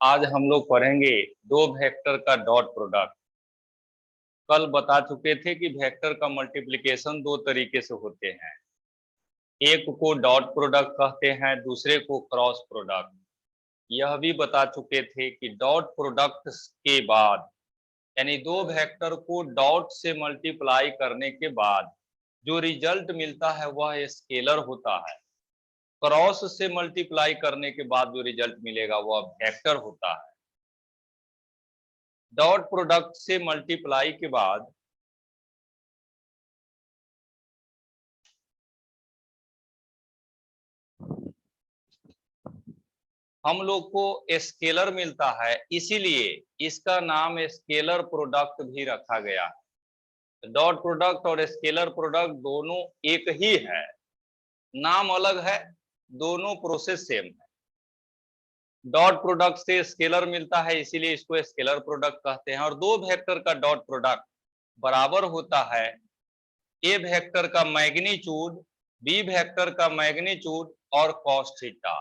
आज हम लोग पढ़ेंगे दो वेक्टर का डॉट प्रोडक्ट। कल बता चुके थे कि वेक्टर का मल्टीप्लिकेशन दो तरीके से होते हैं, एक को डॉट प्रोडक्ट कहते हैं, दूसरे को क्रॉस प्रोडक्ट। यह भी बता चुके थे कि डॉट प्रोडक्ट के बाद यानी दो वेक्टर को डॉट से मल्टीप्लाई करने के बाद जो रिजल्ट मिलता है वह स्केलर होता है, क्रॉस से मल्टीप्लाई करने के बाद जो रिजल्ट मिलेगा वह वेक्टर होता है। डॉट प्रोडक्ट से मल्टीप्लाई के बाद हम लोग को स्केलर मिलता है, इसीलिए इसका नाम स्केलर प्रोडक्ट भी रखा गया है। डॉट प्रोडक्ट और स्केलर प्रोडक्ट दोनों एक ही है, नाम अलग है, दोनों प्रोसेस सेम है। डॉट प्रोडक्ट से स्केलर मिलता है, इसीलिए इसको स्केलर प्रोडक्ट कहते हैं। और दो वेक्टर का डॉट प्रोडक्ट बराबर होता है ए वेक्टर का मैग्नीट्यूड बी वेक्टर का मैग्नीट्यूड और कॉस थीटा।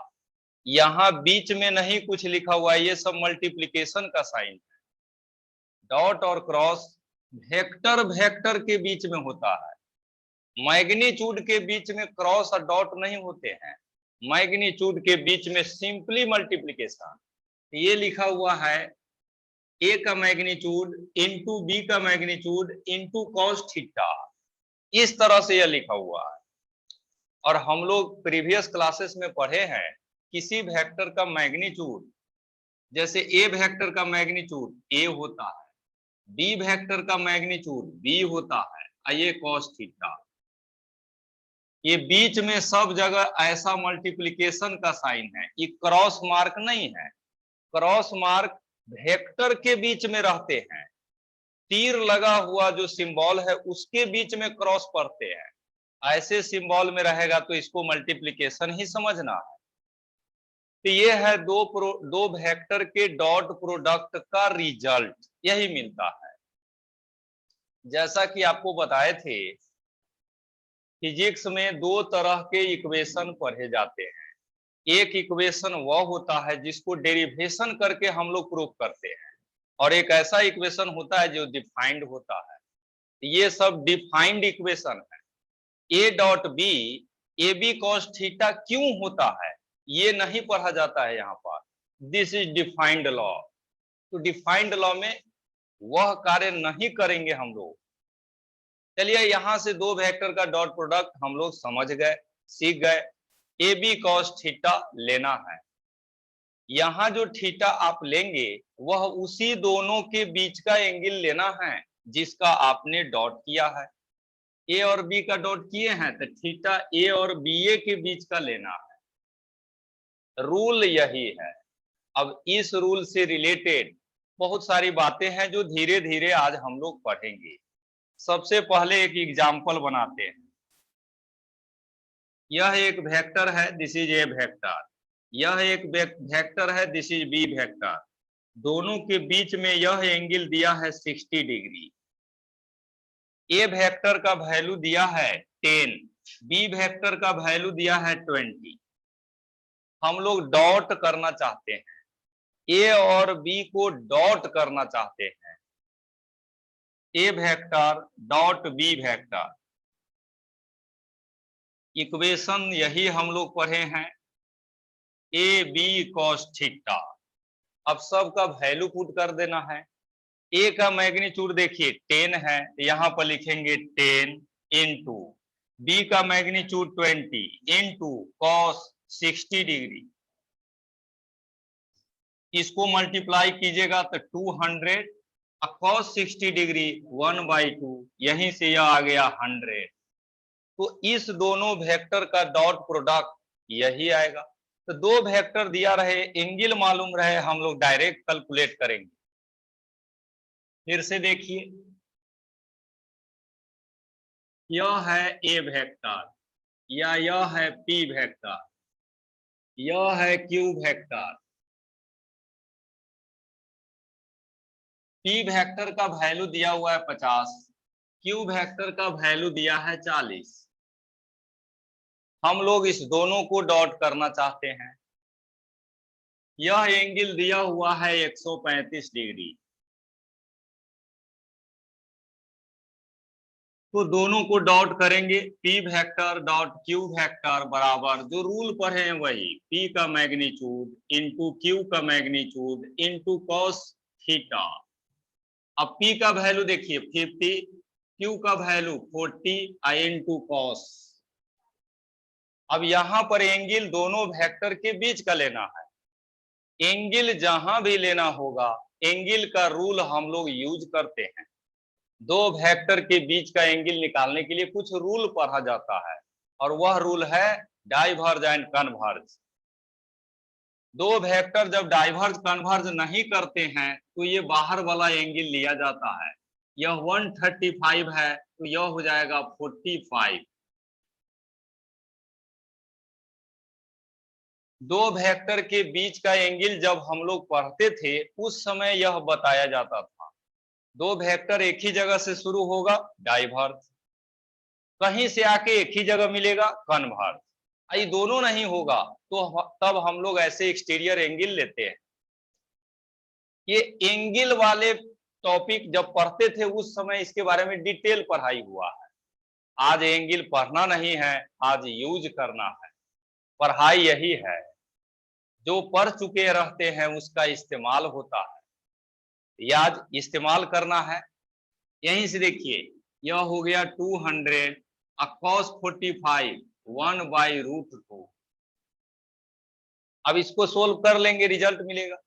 यहां बीच में नहीं कुछ लिखा हुआ है, ये सब मल्टीप्लिकेशन का साइन है। डॉट और क्रॉस वेक्टर वेक्टर के बीच में होता है, मैग्नीट्यूड के बीच में क्रॉस और डॉट नहीं होते हैं। मैग्नीट्यूड के बीच में सिंपली मल्टीप्लिकेशन। ये लिखा हुआ है ए का मैग्नीट्यूड इंटू बी का मैग्नीट्यूड इंटू कॉस थीटा, इस तरह से यह लिखा हुआ है। और हम लोग प्रीवियस क्लासेस में पढ़े हैं किसी वेक्टर का मैग्नीट्यूड, जैसे ए वेक्टर का मैग्नीट्यूड ए होता है, बी वेक्टर का मैग्नीट्यूड बी होता है, ये कॉस थीटा। ये बीच में सब जगह ऐसा मल्टीप्लिकेशन का साइन है, ये क्रॉस मार्क नहीं है। क्रॉस मार्क वेक्टर के बीच में रहते हैं, तीर लगा हुआ जो सिंबल है उसके बीच में क्रॉस पढ़ते हैं। ऐसे सिंबल में रहेगा तो इसको मल्टीप्लिकेशन ही समझना है। तो ये है दो वेक्टर के डॉट प्रोडक्ट का रिजल्ट, यही मिलता है। जैसा कि आपको बताए थे, फिजिक्स में दो तरह के इक्वेशन पढ़े जाते हैं। एक इक्वेशन वह होता है जिसको डेरिवेशन करके हम लोग प्रूव करते हैं, और एक ऐसा इक्वेशन होता है जो डिफाइंड होता है। ये सब डिफाइंड इक्वेशन है। A dot B A B cos theta क्यों होता है ये नहीं पढ़ा जाता है यहाँ पर। This is defined law. तो डिफाइंड लॉ में वह कार्य नहीं करेंगे हम लोग। चलिए यहां से दो वेक्टर का डॉट प्रोडक्ट हम लोग समझ गए, सीख गए। ए बी कॉस थीटा लेना है। यहां जो थीटा आप लेंगे वह उसी दोनों के बीच का एंगल लेना है जिसका आपने डॉट किया है। ए और बी का डॉट किए हैं तो थीटा ए और बी ए के बीच का लेना है। रूल यही है। अब इस रूल से रिलेटेड बहुत सारी बातें हैं जो धीरे धीरे आज हम लोग पढ़ेंगे। सबसे पहले एक एग्जाम्पल बनाते हैं। यह एक वेक्टर है, दिस इज ए वेक्टर। यह एक वेक्टर है, दिस इज बी वेक्टर। दोनों के बीच में यह एंगल दिया है 60 डिग्री। ए वेक्टर का वैल्यू दिया है 10, बी वेक्टर का वैल्यू दिया है 20। हम लोग डॉट करना चाहते हैं, ए और बी को डॉट करना चाहते हैं। A vector dot B vector, equation यही हम लोग पढ़े हैं, ए बी कॉस थीटा। अब सबका वैल्यू पुट कर देना है। ए का मैग्नीट्यूड देखिए 10 है, यहां पर लिखेंगे 10 इंटू बी का मैग्नीट्यूड 20 इंटू कॉस 60 डिग्री। इसको मल्टीप्लाई कीजिएगा तो 200 कॉस 60 डिग्री 1/2, यहीं से यह आ गया 100। तो इस दोनों वेक्टर का डॉट प्रोडक्ट यही आएगा। तो दो वेक्टर दिया रहे, एंगल मालूम रहे, हम लोग डायरेक्ट कैलकुलेट करेंगे। फिर से देखिए, यह है ए वेक्टर या यह है पी वेक्टर, यह है क्यू वेक्टर। पी वेक्टर का वैल्यू दिया हुआ है 50, क्यू वेक्टर का वैल्यू दिया है 40। हम लोग इस दोनों को डॉट करना चाहते हैं। यह एंगल दिया हुआ है 135 डिग्री। तो दोनों को डॉट करेंगे, P vector dot Q vector बराबर जो रूल पढ़े हैं वही, P का मैग्नीट्यूड इंटू Q का मैग्नीट्यूड इंटू कॉस थीटा। अब P का वैल्यू देखिए 50, Q का वैल्यू 40 इंटू कॉस। अब यहां पर एंगल दोनों वेक्टर के बीच का लेना है। एंगल जहां भी लेना होगा, एंगल का रूल हम लोग यूज करते हैं। दो वेक्टर के बीच का एंगल निकालने के लिए कुछ रूल पढ़ा जाता है, और वह रूल है डाइवर्ज एंड कन्वर्ज। दो वेक्टर जब डाइवर्ज कन्वर्ज नहीं करते हैं तो ये बाहर वाला एंगल लिया जाता है। यह 135 है तो यह हो जाएगा 45। दो वेक्टर के बीच का एंगल जब हम लोग पढ़ते थे उस समय यह बताया जाता था, दो वेक्टर एक ही जगह से शुरू होगा डाइवर्ज, कहीं से आके एक ही जगह मिलेगा कन्वर्ज। ये दोनों नहीं होगा तो तब हम लोग ऐसे एक्सटीरियर एंगल लेते हैं। ये एंगल वाले टॉपिक जब पढ़ते थे उस समय इसके बारे में डिटेल पढ़ाई हुआ है। आज एंगल पढ़ना नहीं है, आज यूज करना है। पढ़ाई यही है, जो पढ़ चुके रहते हैं उसका इस्तेमाल होता है, याद इस्तेमाल करना है। यहीं से देखिए यह हो गया 200 cos 45 1/√2। अब इसको सोल्व कर लेंगे, रिजल्ट मिलेगा।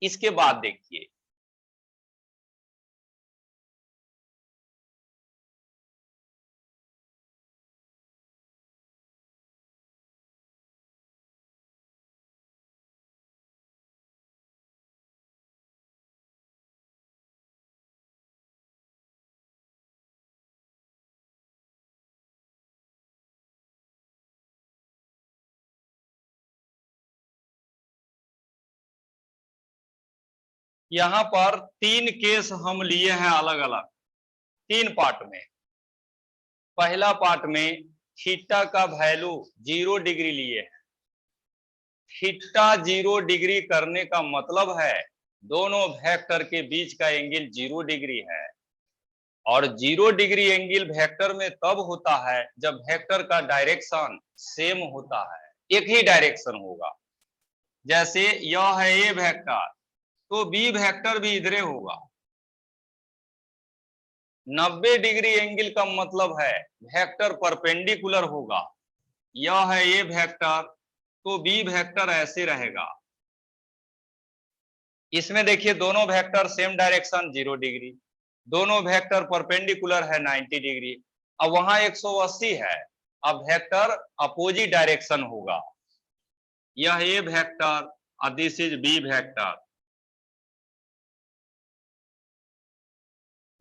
इसके बाद देखिए यहां पर तीन केस हम लिए हैं अलग अलग, तीन पार्ट में। पहला पार्ट में थीटा का वैल्यू 0 डिग्री लिए हैं। थीटा 0 डिग्री करने का मतलब है दोनों वेक्टर के बीच का एंगल 0 डिग्री है। और 0 डिग्री एंगल वेक्टर में तब होता है जब वेक्टर का डायरेक्शन सेम होता है, एक ही डायरेक्शन होगा। जैसे यह है ए वेक्टर तो बी वेक्टर भी इधरे होगा। 90 डिग्री एंगल का मतलब है वेक्टर परपेंडिकुलर होगा। यह है ए वेक्टर तो बी वेक्टर ऐसे रहेगा। इसमें देखिए दोनों वेक्टर सेम डायरेक्शन 0 डिग्री, दोनों वेक्टर परपेंडिकुलर है 90 डिग्री। अब वहां 180 है, अब वेक्टर अपोजिट डायरेक्शन होगा। यह ए वेक्टर और this is B vector.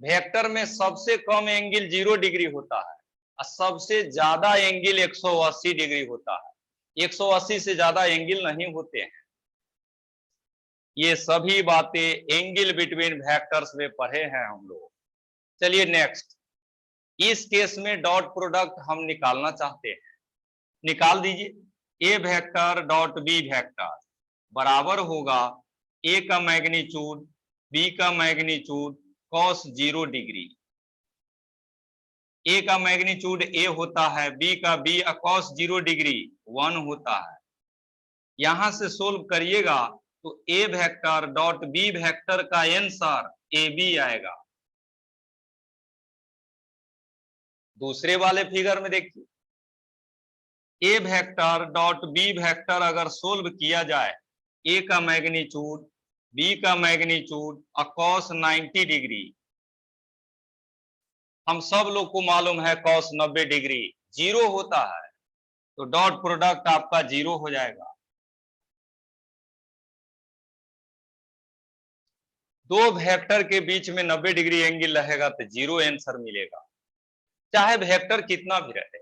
Vector में सबसे कम एंगल 0 डिग्री होता है और सबसे ज्यादा एंगल 180 डिग्री होता है। 180 से ज्यादा एंगल नहीं होते हैं। ये सभी बातें एंगल बिटवीन वेक्टर्स में पढ़े हैं हम लोग। चलिए नेक्स्ट, इस केस में डॉट प्रोडक्ट हम निकालना चाहते हैं, निकाल दीजिए। ए वेक्टर डॉट बी वेक्टर बराबर होगा ए का मैग्नीट्यूड बी का मैग्नीट्यूड cos 0 डिग्री। ए का मैग्नीट्यूड ए होता है, बी का बी cos 0 डिग्री 1 होता है। यहां से सोल्व करिएगा तो ए वेक्टर डॉट बी वेक्टर का आंसर ए बी आएगा। दूसरे वाले फिगर में देखिए, ए वेक्टर डॉट बी वेक्टर अगर सोल्व किया जाए, ए का मैग्नीट्यूड बी का मैग्नीट्यूड cos 90 डिग्री। हम सब लोग को मालूम है cos 90 डिग्री 0 होता है, तो डॉट प्रोडक्ट आपका 0 हो जाएगा। दो वेक्टर के बीच में 90 डिग्री एंगल रहेगा तो 0 आंसर मिलेगा, चाहे वेक्टर कितना भी रहे।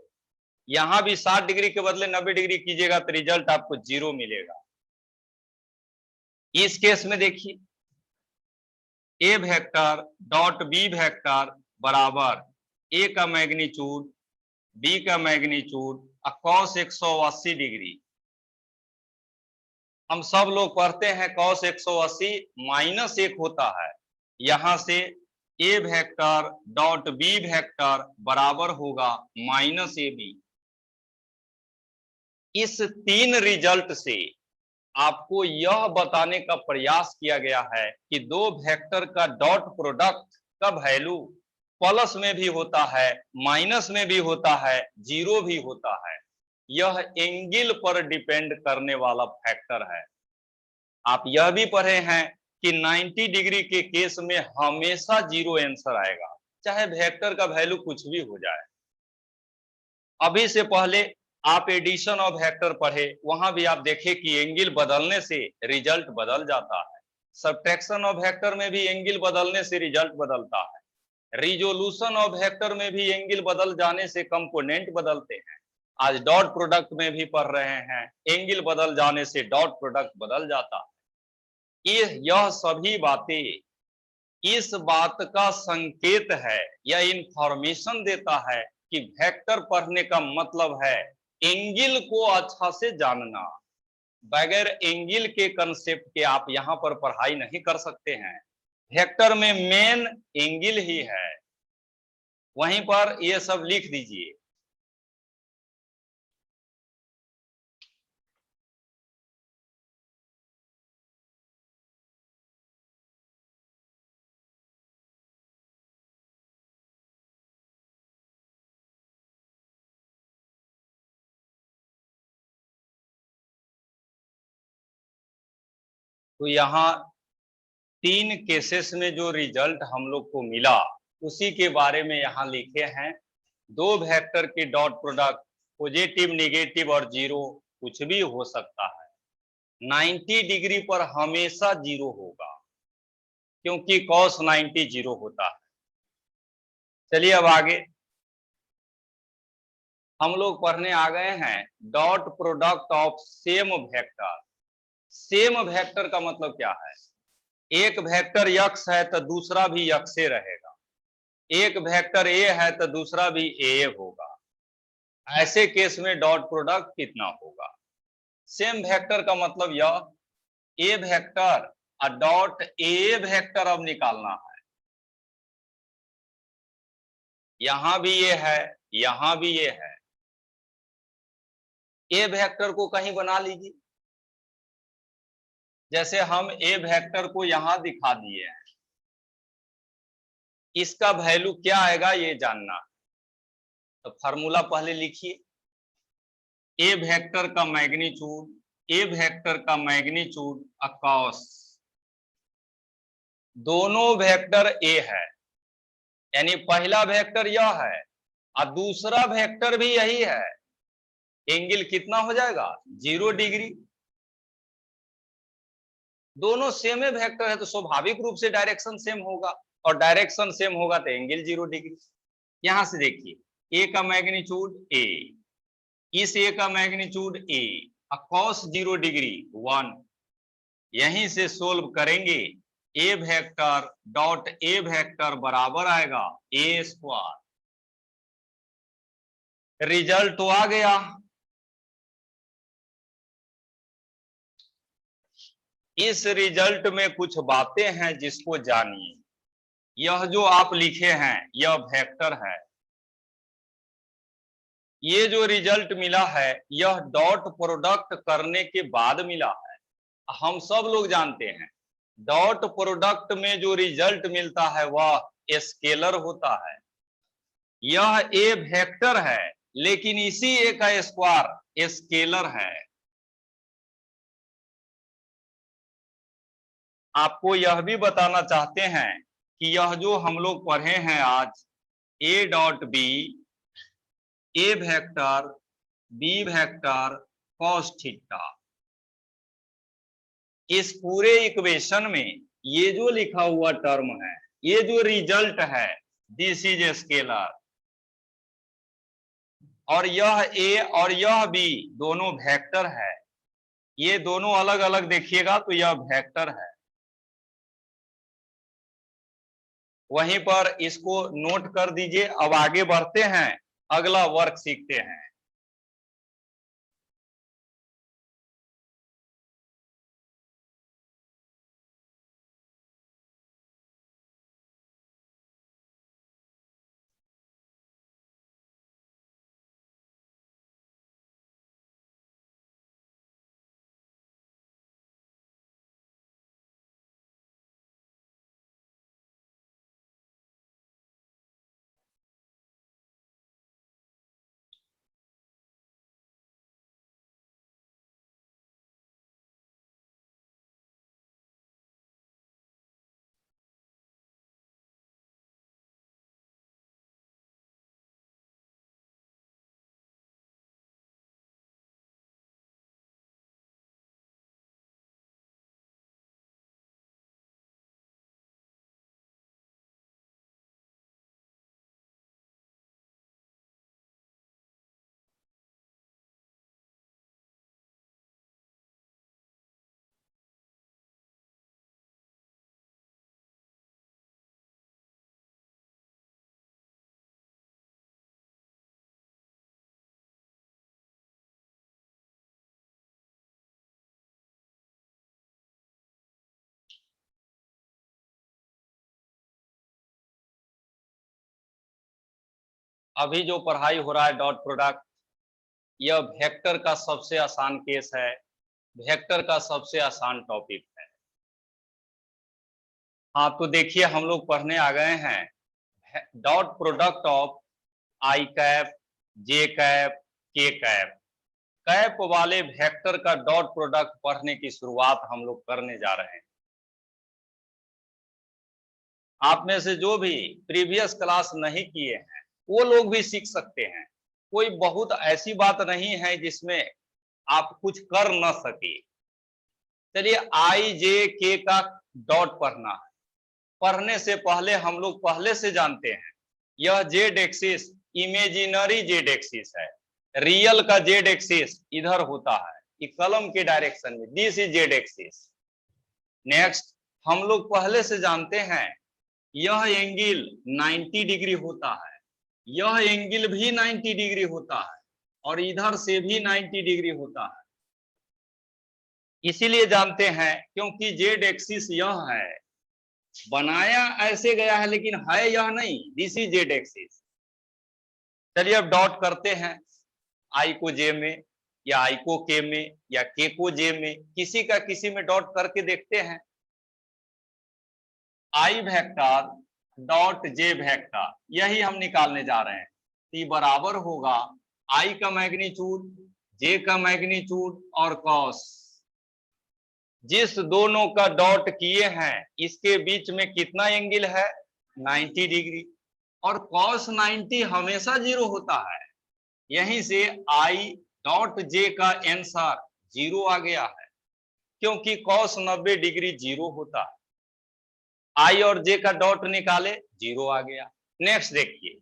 यहां भी 60 डिग्री के बदले 90 डिग्री कीजिएगा तो रिजल्ट आपको 0 मिलेगा। इस केस में देखिए ए वेक्टर डॉट बी वेक्टर बराबर ए का मैग्नीट्यूड बी का मैग्नीट्यूड cos 180 डिग्री। हम सब लोग पढ़ते हैं cos 180 माइनस 1 होता है, यहां से a vector dot b vector बराबर होगा माइनस ab। इस तीन रिजल्ट से आपको यह बताने का प्रयास किया गया है कि दो वेक्टर का डॉट प्रोडक्ट का वैल्यू प्लस में भी होता है, माइनस में भी होता है, जीरो भी होता है। यह एंगल पर डिपेंड करने वाला फैक्टर है। आप यह भी पढ़े हैं कि 90 डिग्री के केस में हमेशा जीरो आंसर आएगा, चाहे वेक्टर का वैल्यू कुछ भी हो जाए। अभी से पहले आप एडिशन ऑफ वेक्टर पढ़े, वहां भी आप देखे कि एंगल बदलने से रिजल्ट बदल जाता है। सब्ट्रैक्शन ऑफ वेक्टर में भी एंगल बदलने से रिजल्ट बदलता है। रिजोल्यूशन ऑफ वेक्टर में भी एंगल बदल जाने से कंपोनेंट बदलते हैं। आज डॉट प्रोडक्ट में भी पढ़ रहे हैं, एंगल बदल जाने से डॉट प्रोडक्ट बदल जाता है। यह सभी बातें इस बात का संकेत है या इंफॉर्मेशन देता है कि वेक्टर पढ़ने का मतलब है एंगल को अच्छा से जानना। बगैर एंगल के कंसेप्ट के आप यहां पर पढ़ाई नहीं कर सकते हैं। वेक्टर में मेन एंगल ही है, वहीं पर ये सब लिख दीजिए। तो यहाँ तीन केसेस में जो रिजल्ट हम लोग को मिला उसी के बारे में यहाँ लिखे हैं। दो वेक्टर के डॉट प्रोडक्ट पॉजिटिव, नेगेटिव और जीरो कुछ भी हो सकता है। 90 डिग्री पर हमेशा जीरो होगा क्योंकि cos 90 जीरो होता है। चलिए अब आगे हम लोग पढ़ने आ गए हैं dot product of same vector. Same vector का मतलब क्या है? एक वेक्टर यक्स है तो दूसरा भी यक्स से रहेगा, एक वेक्टर ए है तो दूसरा भी ए होगा। ऐसे केस में डॉट प्रोडक्ट कितना होगा? सेम वेक्टर का मतलब यह ए वेक्टर और डॉट ए वेक्टर अब निकालना है। यहां भी ये है, यहां भी ये है। ए वेक्टर को कहीं बना लीजिए, जैसे हम ए वेक्टर को यहां दिखा दिए हैं। इसका वैल्यू क्या आएगा ये जानना है, तो फार्मूला पहले लिखिए। ए वेक्टर का मैग्नीट्यूड, ए वेक्टर का मैग्नीट्यूड अकॉस दोनों वेक्टर ए है, यानी पहला वेक्टर यह है और दूसरा वेक्टर भी यही है। एंगल कितना हो जाएगा? 0 डिग्री। दोनों सेम वेक्टर है तो स्वाभाविक रूप से डायरेक्शन सेम होगा, और डायरेक्शन सेम होगा तो एंगल 0 डिग्री। यहां से देखिए ए का मैग्नीट्यूड ए, इस ए का मैग्नीट्यूड ए, cos 0 डिग्री 1। यहीं से सोल्व करेंगे, ए वेक्टर डॉट ए वेक्टर बराबर आएगा ए स्क्वायर। रिजल्ट तो आ गया। इस रिजल्ट में कुछ बातें हैं जिसको जानिए। यह जो आप लिखे हैं यह वेक्टर है। ये जो रिजल्ट मिला है यह डॉट प्रोडक्ट करने के बाद मिला है। हम सब लोग जानते हैं डॉट प्रोडक्ट में जो रिजल्ट मिलता है वह स्केलर होता है। यह ए वेक्टर है लेकिन इसी ए का स्क्वायर स्केलर है। आपको यह भी बताना चाहते हैं कि यह जो हम लोग पढ़े हैं आज A dot B, A vector B vector cos theta, इस पूरे इक्वेशन में ये जो लिखा हुआ टर्म है, ये जो रिजल्ट है, दिस इज स्केलर। और यह ए और यह बी दोनों वेक्टर है। ये दोनों अलग अलग देखिएगा तो यह वेक्टर है। वहीं पर इसको नोट कर दीजिए। अब आगे बढ़ते हैं, अगला वर्क सीखते हैं। अभी जो पढ़ाई हो रहा है डॉट प्रोडक्ट, यह वेक्टर का सबसे आसान केस है, वेक्टर का सबसे आसान टॉपिक है। हाँ तो देखिए हम लोग पढ़ने आ गए हैं dot product of I cap, J cap, के कैप। कैप वाले वेक्टर का डॉट प्रोडक्ट पढ़ने की शुरुआत हम लोग करने जा रहे हैं। आप में से जो भी प्रीवियस क्लास नहीं किए हैं वो लोग भी सीख सकते हैं। कोई बहुत ऐसी बात नहीं है जिसमें आप कुछ कर न सके। चलिए आई जे के का डॉट पढ़ना है। पढ़ने से पहले हम लोग पहले से जानते हैं यह Z axis imaginary Z axis है, रियल का जेड एक्सिस इधर होता है कि कलम के डायरेक्शन में, this is Z axis. Next हम लोग पहले से जानते हैं यह एंगल 90 डिग्री होता है, यह एंगल भी 90 डिग्री होता है और इधर से भी 90 डिग्री होता है। इसीलिए जानते हैं क्योंकि जेड एक्सिस यह है, बनाया ऐसे गया है लेकिन है यह नहीं, दिस इज जेड एक्सिस। चलिए अब डॉट करते हैं, आई को जे में या आई को के में या के को जे में, किसी का किसी में डॉट करके देखते हैं। आई वेक्टर डॉट जे वेक्टर यही हम निकालने जा रहे हैं। टी बराबर होगा आई का मैग्नीट्यूड, जे का मैग्नीट्यूड और कॉस। जिस दोनों का डॉट किए हैं इसके बीच में कितना एंगल है, 90 डिग्री, और कॉस 90 हमेशा जीरो होता है। यहीं से आई डॉट जे का आंसर जीरो आ गया है क्योंकि कॉस 90 डिग्री जीरो होता है। आई और जे का डॉट निकाले, जीरो आ गया। नेक्स्ट देखिए,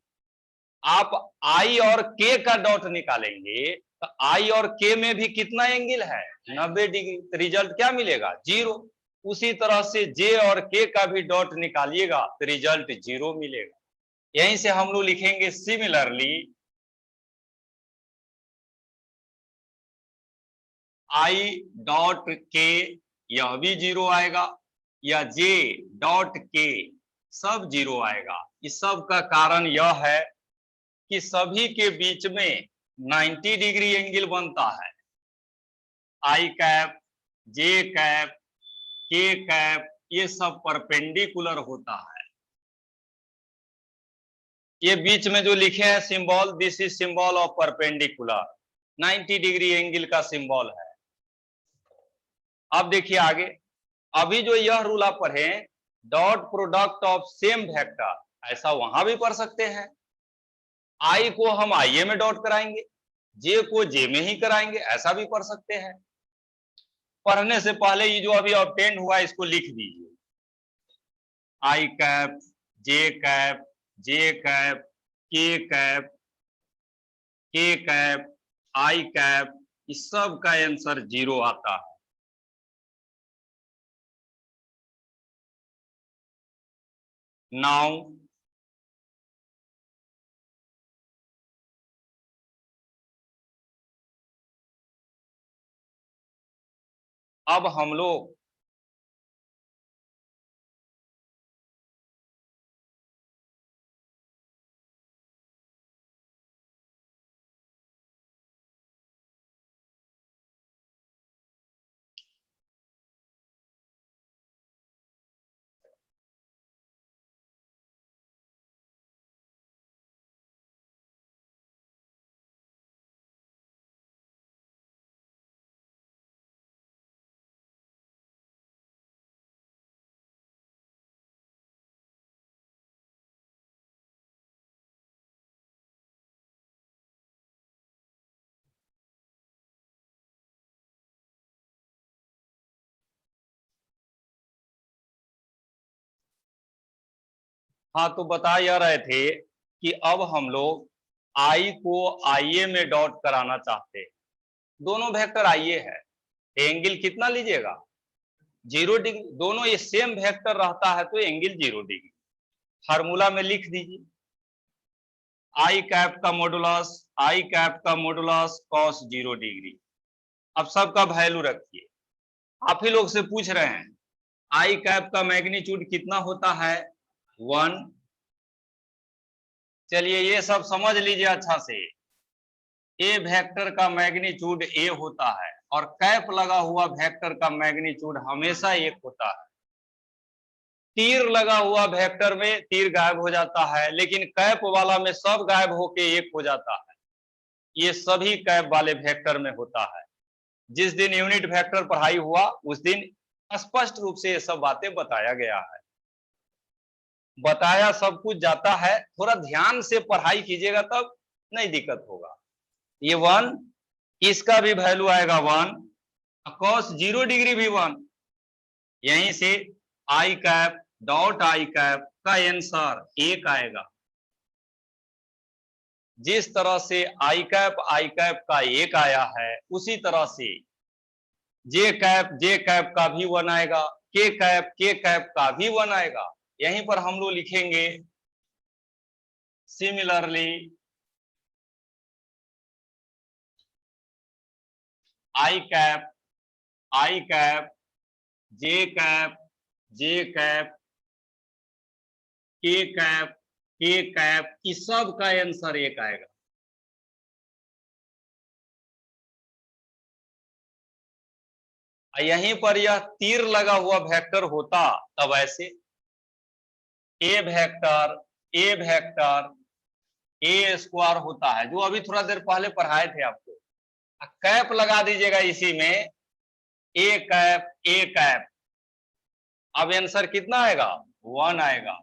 आप आई और के का डॉट निकालेंगे तो आई और के में भी कितना एंगल है, 90 डिग्री, तो रिजल्ट क्या मिलेगा, जीरो। उसी तरह से जे और के का भी डॉट निकालिएगा तो रिजल्ट जीरो मिलेगा। यहीं से हम लोग लिखेंगे सिमिलरली आई डॉट के, यह भी जीरो आएगा, या जे डॉट के सब जीरो आएगा। इस सब का कारण यह है कि सभी के बीच में 90 डिग्री एंगल बनता है। आई कैप, जे कैप, के कैप ये सब परपेंडिकुलर होता है। ये बीच में जो लिखे हैं symbol, this is symbol of perpendicular, 90 degree angle का सिंबल है। अब देखिए आगे, अभी जो यह रूल आप पढ़े dot product of same vector, ऐसा वहां भी पढ़ सकते हैं। आई को हम आई में डॉट कराएंगे, जे को जे में ही कराएंगे, ऐसा भी पढ़ सकते हैं। पढ़ने से पहले ये जो अभी ऑब्टेन हुआ इसको लिख दीजिए, आई कैप, जे कैप, जे कैप, के कैप, के कैप, आई कैप, इस सब का आंसर जीरो आता है। नाउ अब हम लोग हाँ तो बता यह रहे थे कि अब हम लोग आई को आईए में डॉट कराना चाहते हैं। दोनों वेक्टर आईए है, एंगल कितना लीजिएगा, 0 डिग्री। दोनों ये सेम वेक्टर रहता है तो एंगल 0 डिग्री। फार्मूला में लिख दीजिए, आई कैप का मॉडुलस, आई कैप का मॉडुलस कॉस 0 डिग्री। अब सबका वैल्यू रखिए। आप ही लोग से पूछ रहे हैं आई कैप का मैग्नीट्यूड कितना होता है, 1, चलिए ये सब समझ लीजिए अच्छा से। ए वेक्टर का मैग्नीट्यूड ए होता है और कैप लगा हुआ वेक्टर का मैग्नीट्यूड हमेशा एक होता है। तीर लगा हुआ वेक्टर में तीर गायब हो जाता है, लेकिन कैप वाला में सब गायब होके एक हो जाता है। ये सभी कैप वाले वेक्टर में होता है। जिस दिन यूनिट वेक्टर पढ़ाई हुआ उस दिन स्पष्ट रूप से ये सब बातें बताया गया है। बताया सब कुछ जाता है, थोड़ा ध्यान से पढ़ाई कीजिएगा तब नहीं दिक्कत होगा। ये 1, इसका भी वैल्यू आएगा 1, cos 0 डिग्री भी 1। यहीं से आई कैप डॉट आई कैप का आंसर 1 आएगा। जिस तरह से आई कैप का 1 आया है, उसी तरह से जे कैप का भी 1 आएगा, के कैप का भी 1 आएगा। यहीं पर हम लोग लिखेंगे similarly I cap J cap के कैप इस सब का आंसर 1 आएगा। यहीं पर यह तीर लगा हुआ वेक्टर होता तब ऐसे ए वेक्टर ए स्क्वायर होता है, जो अभी थोड़ा देर पहले पढ़ाए थे आपको। कैप लगा दीजिएगा इसी में, ए कैप। अब आंसर कितना आएगा? 1 आएगा।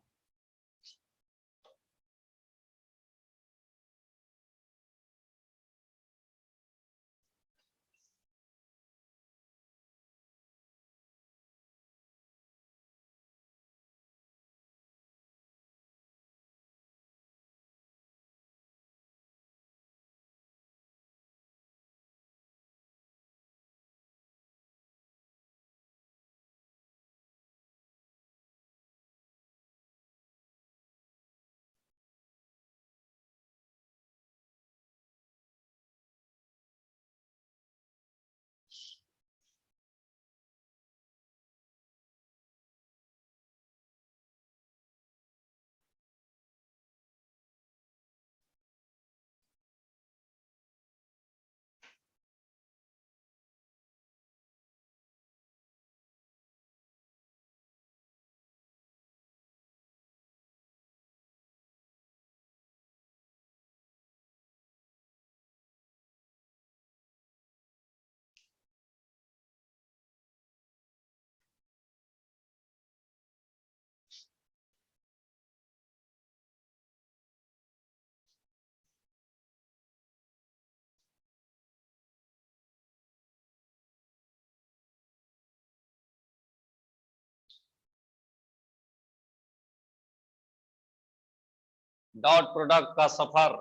डॉट प्रोडक्ट का सफर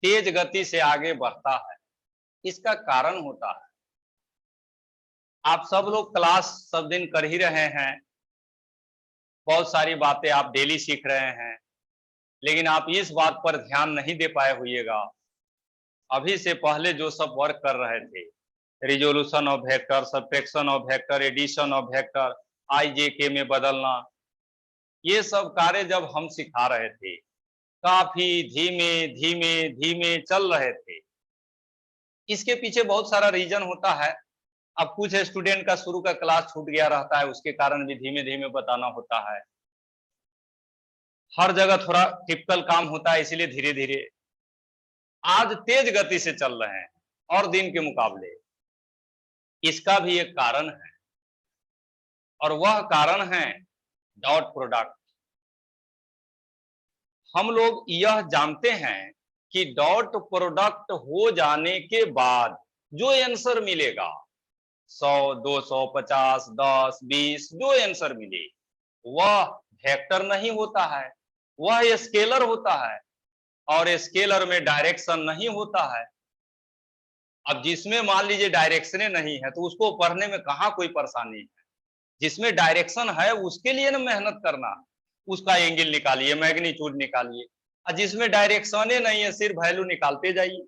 तेज गति से आगे बढ़ता है। इसका कारण होता है, आप सब लोग क्लास सब दिन कर ही रहे हैं, बहुत सारी बातें आप डेली सीख रहे हैं, लेकिन आप इस बात पर ध्यान नहीं दे पाए होइएगा। अभी से पहले जो सब वर्क कर रहे थे, resolution of vector, subtraction of vector, addition of vector, IJK में बदलना, ये सब कार्य जब हम सिखा रहे थे, काफी धीमे धीमे धीमे चल रहे थे। इसके पीछे बहुत सारा रीजन होता है। अब कुछ स्टूडेंट का शुरू का क्लास छूट गया रहता है, उसके कारण भी धीमे धीमे बताना होता है। हर जगह थोड़ा टिपिकल काम होता है, इसीलिए धीरे धीरे। आज तेज गति से चल रहे हैं और दिन के मुकाबले। इसका भी एक कारण है, और वह कारण है डॉट प्रोडक्ट। हम लोग यह जानते हैं कि डॉट प्रोडक्ट हो जाने के बाद जो आंसर मिलेगा, 100, 200, 50, 10, 20, जो आंसर मिले वह वेक्टर नहीं होता है, वह स्केलर होता है। और स्केलर में डायरेक्शन नहीं होता है। अब जिसमें मान लीजिए डायरेक्शन नहीं है तो उसको पढ़ने में कहाँ कोई परेशानी है। जिसमें डायरेक्शन है उसके लिए ना मेहनत करना, उसका एंगल निकालिए, मैग्नीट्यूड निकालिए। और जिसमें डायरेक्शन नहीं है, सिर्फ वैल्यू निकालते जाइए।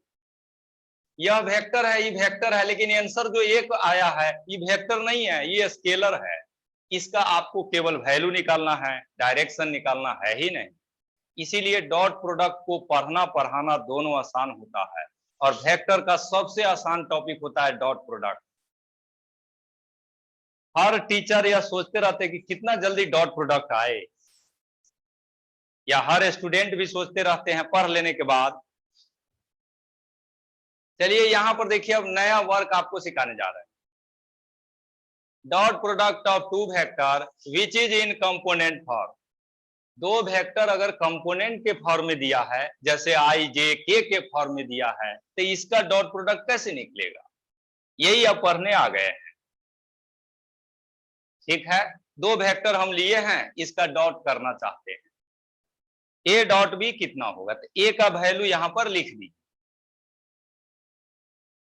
यह वेक्टर है, ये वेक्टर है, लेकिन आंसर जो 1 आया है ये वेक्टर नहीं है, ये स्केलर है। इसका आपको केवल वैल्यू निकालना है, डायरेक्शन निकालना है ही नहीं। इसीलिए डॉट प्रोडक्ट को पढ़ना पढ़ाना दोनों आसान होता है, और वेक्टर का सबसे आसान टॉपिक होता है डॉट प्रोडक्ट। हर टीचर यह सोचते रहते हैं कि कितना जल्दी डॉट प्रोडक्ट आए, या हर स्टूडेंट भी सोचते रहते हैं पढ़ लेने के बाद। चलिए यहां पर देखिए, अब नया वर्क आपको सिखाने जा रहे हैं। Dot product of two vector which is in component form. दो वेक्टर अगर कंपोनेंट के फॉर्म में दिया है, जैसे आई जे के फॉर्म में दिया है, तो इसका डॉट प्रोडक्ट कैसे निकलेगा, यही अब पढ़ने आ गए हैं। ठीक है, दो वेक्टर हम लिए हैं, इसका डॉट करना चाहते हैं। ए डॉट बी कितना होगा, तो ए का वैल्यू यहां पर लिख दी,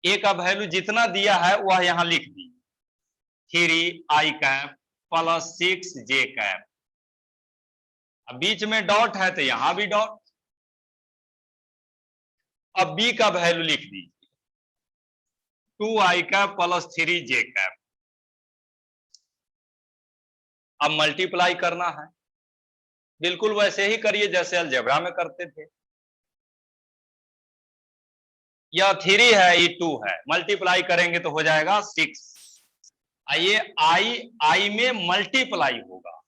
ए का वैल्यू जितना दिया है वह यहां लिख दी, 3i cap plus 6j cap. अब बीच में डॉट है तो यहां भी डॉट। अब बी का वैल्यू लिख दीजिए, 2i cap plus 3j cap. अब मल्टीप्लाई करना है, बिल्कुल वैसे ही करिए जैसे अलजेब्रा में करते थे। यह 3 है, ये 2 है, मल्टीप्लाई करेंगे तो हो जाएगा 6। आइए आई में मल्टीप्लाई होगा,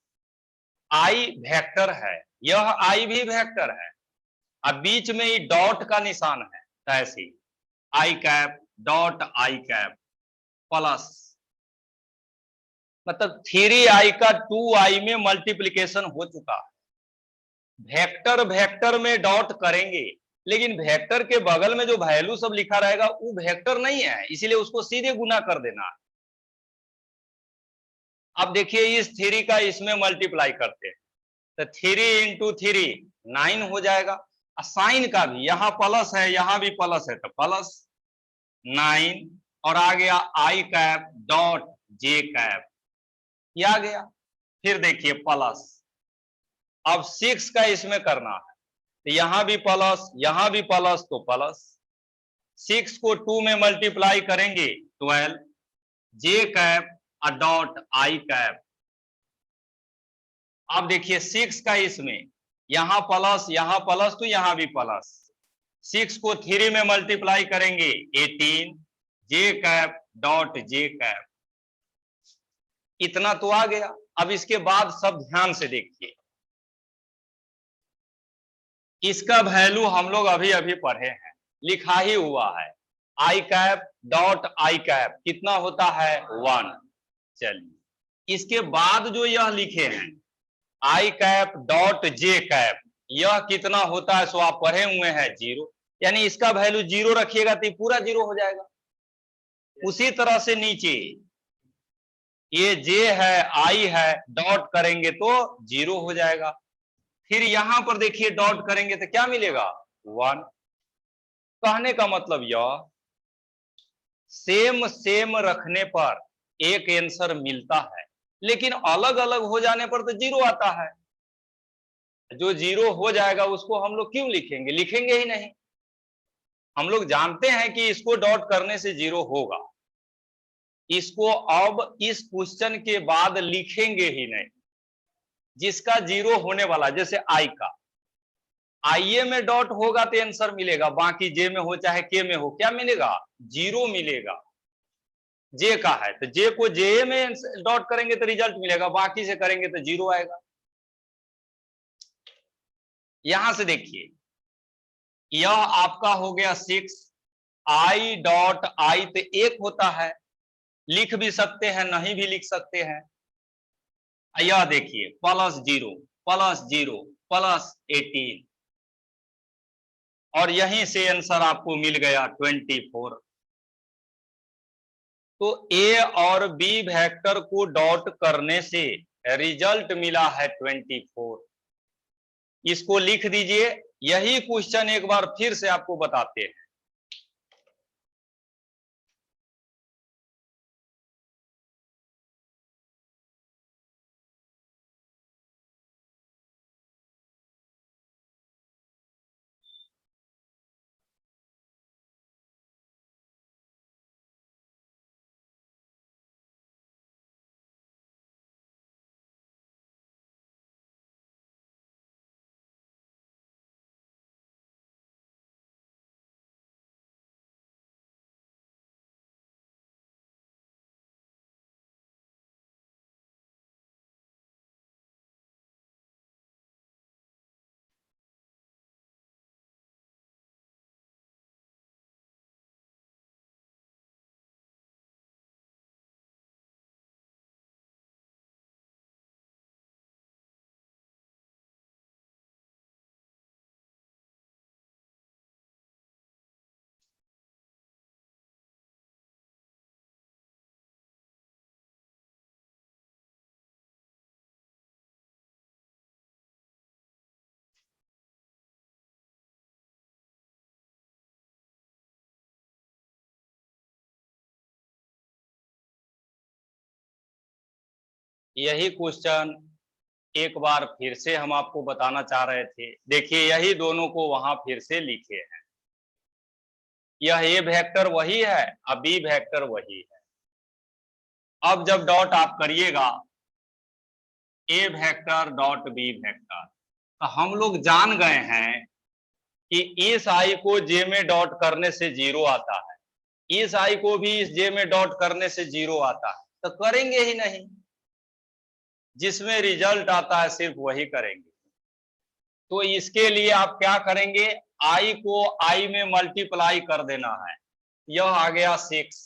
आई वेक्टर है, यह आई भी वेक्टर है। अब बीच में ये डॉट का निशान है, तो ऐसे i cap dot i cap plus, मतलब 3i का 2i में मल्टीप्लीकेशन हो चुका है। वेक्टर वेक्टर में डॉट करेंगे, लेकिन वेक्टर के बगल में जो वैल्यू सब लिखा रहेगा वो वेक्टर नहीं है, इसीलिए उसको सीधे गुना कर देना है। अब देखिए इस 3 का इसमें मल्टीप्लाई करते हैं, तो 3 इंटू 3 9 हो जाएगा। साइन का भी यहां प्लस है, यहां भी प्लस है, तो प्लस 9, और आ गया आई कैप डॉट जे कैप, ये आ गया। फिर देखिए प्लस, अब 6 का इसमें करना है, तो यहां भी प्लस, यहां भी प्लस, तो प्लस 6 को 2 में मल्टीप्लाई करेंगे 12, जे कैप डॉट आई कैप। अब देखिए 6 का इसमें, यहां प्लस तो यहां भी प्लस, 6 को 3 में मल्टीप्लाई करेंगे 18, जे कैप डॉट जे कैप। इतना तो आ गया। अब इसके बाद सब ध्यान से देखिए, इसका वैल्यू हम लोग अभी अभी पढ़े हैं, लिखा ही हुआ है, आई कैप डॉट आई कैप कितना होता है 1। चलिए इसके बाद जो यह लिखे हैं आई कैप डॉट जे कैप, यह कितना होता है, सो आप पढ़े हुए हैं 0, यानी इसका वैल्यू 0 रखिएगा तो पूरा 0 हो जाएगा। उसी तरह से नीचे ये जे है आई है, डॉट करेंगे तो 0 हो जाएगा। फिर यहां पर देखिए डॉट करेंगे तो क्या मिलेगा 1। कहने का मतलब यह सेम सेम रखने पर एक आंसर मिलता है, लेकिन अलग अलग हो जाने पर तो 0 आता है। जो 0 हो जाएगा उसको हम लोग क्यों लिखेंगे, लिखेंगे ही नहीं। हम लोग जानते हैं कि इसको डॉट करने से 0 होगा, इसको अब इस क्वेश्चन के बाद लिखेंगे ही नहीं। जिसका 0 होने वाला, जैसे आई का, आईए में डॉट होगा तो आंसर मिलेगा, बाकी जे में हो चाहे के में हो क्या मिलेगा 0 मिलेगा। जे का है तो जे को जे में डॉट करेंगे तो रिजल्ट मिलेगा, बाकी से करेंगे तो 0 आएगा। यहां से देखिए यह आपका हो गया 6, आई डॉट आई तो 1 होता है, लिख भी सकते हैं नहीं भी लिख सकते हैं। यह देखिए +0 +0 +18, और यहीं से आंसर आपको मिल गया 24। तो ए और बी वेक्टर को डॉट करने से रिजल्ट मिला है 24। इसको लिख दीजिए। यही क्वेश्चन एक बार फिर से आपको बताते हैं। यही क्वेश्चन एक बार फिर से हम आपको बताना चाह रहे थे। देखिए यही दोनों को वहां फिर से लिखे हैं। यह ए वेक्टर वही है और बी वेक्टर वही है। अब जब डॉट आप करिएगा ए वेक्टर डॉट बी वेक्टर, तो हम लोग जान गए हैं कि इस आई को जे में डॉट करने से 0 आता है, इस आई को भी इस जे में डॉट करने से 0 आता है, तो करेंगे ही नहीं। जिसमें रिजल्ट आता है सिर्फ वही करेंगे। तो इसके लिए आप क्या करेंगे, आई को आई में मल्टीप्लाई कर देना है, यह आ गया 6।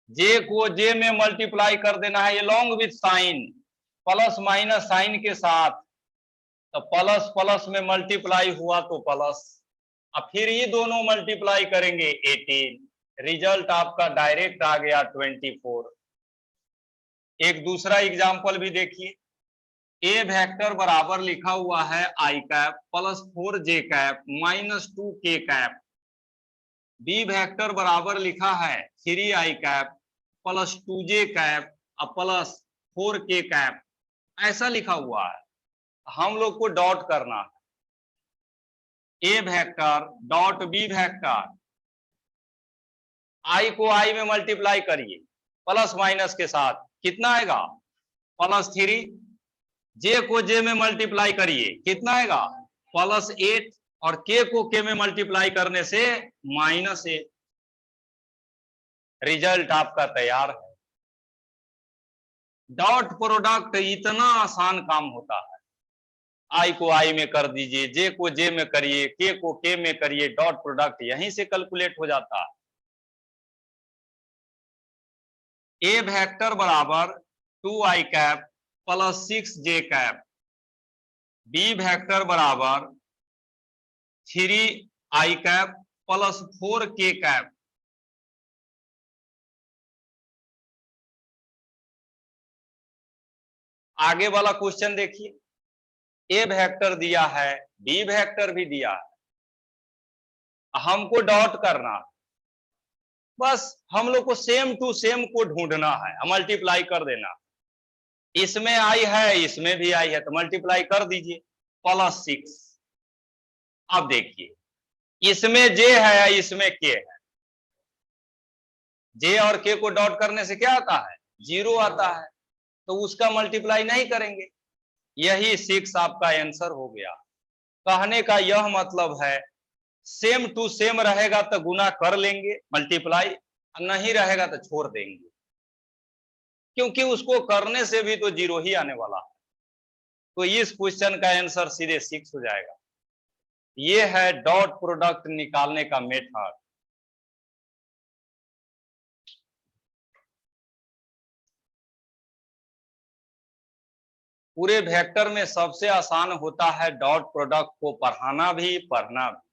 जे को जे में मल्टीप्लाई कर देना है along with sign, plus minus sign के साथ, तो प्लस प्लस में मल्टीप्लाई हुआ तो प्लस, अब फिर ये दोनों मल्टीप्लाई करेंगे 18, रिजल्ट आपका डायरेक्ट आ गया 24। एक दूसरा एग्जांपल भी देखिए, ए वेक्टर बराबर लिखा हुआ है आई कैप प्लस 4 जे कैप माइनस 2 के कैप, बी वेक्टर बराबर लिखा है 3 आई कैप प्लस 2 जे कैप प्लस 4 के कैप, ऐसा लिखा हुआ है। हम लोग को डॉट करना है ए वेक्टर डॉट बी वेक्टर, आई को आई में मल्टीप्लाई करिए प्लस माइनस के साथ, कितना आएगा +3, जे को जे में मल्टीप्लाई करिए कितना आएगा +8, और के को के में मल्टीप्लाई करने से -8, रिजल्ट आपका तैयार है। डॉट प्रोडक्ट इतना आसान काम होता है, आई को आई में कर दीजिए, जे को जे में करिए, के को के में करिए, डॉट प्रोडक्ट यहीं से कैलकुलेट हो जाता है। ए वेक्टर बराबर 2 आई कैप प्लस 6 जे कैप, बी वेक्टर बराबर 3 आई कैप प्लस 4 के कैप, आगे वाला क्वेश्चन देखिए, ए वेक्टर दिया है, बी वेक्टर भी दिया है, हमको डॉट करना है, बस हम लोग को सेम टू सेम को ढूंढना है, मल्टीप्लाई कर देना। इसमें आई है इसमें भी आई है, तो मल्टीप्लाई कर दीजिए +6। अब देखिए इसमें जे है इसमें के है, जे और के को डॉट करने से क्या आता है 0 आता है, तो उसका मल्टीप्लाई नहीं करेंगे, यही 6 आपका आंसर हो गया। कहने का यह मतलब है सेम टू सेम रहेगा तो गुना कर लेंगे मल्टीप्लाई, नहीं रहेगा तो छोड़ देंगे, क्योंकि उसको करने से भी तो 0 ही आने वाला है। तो इस क्वेश्चन का आंसर सीधे 6 हो जाएगा। ये है डॉट प्रोडक्ट निकालने का मेथड। पूरे वेक्टर में सबसे आसान होता है डॉट प्रोडक्ट को पढ़ाना भी पढ़ना भी।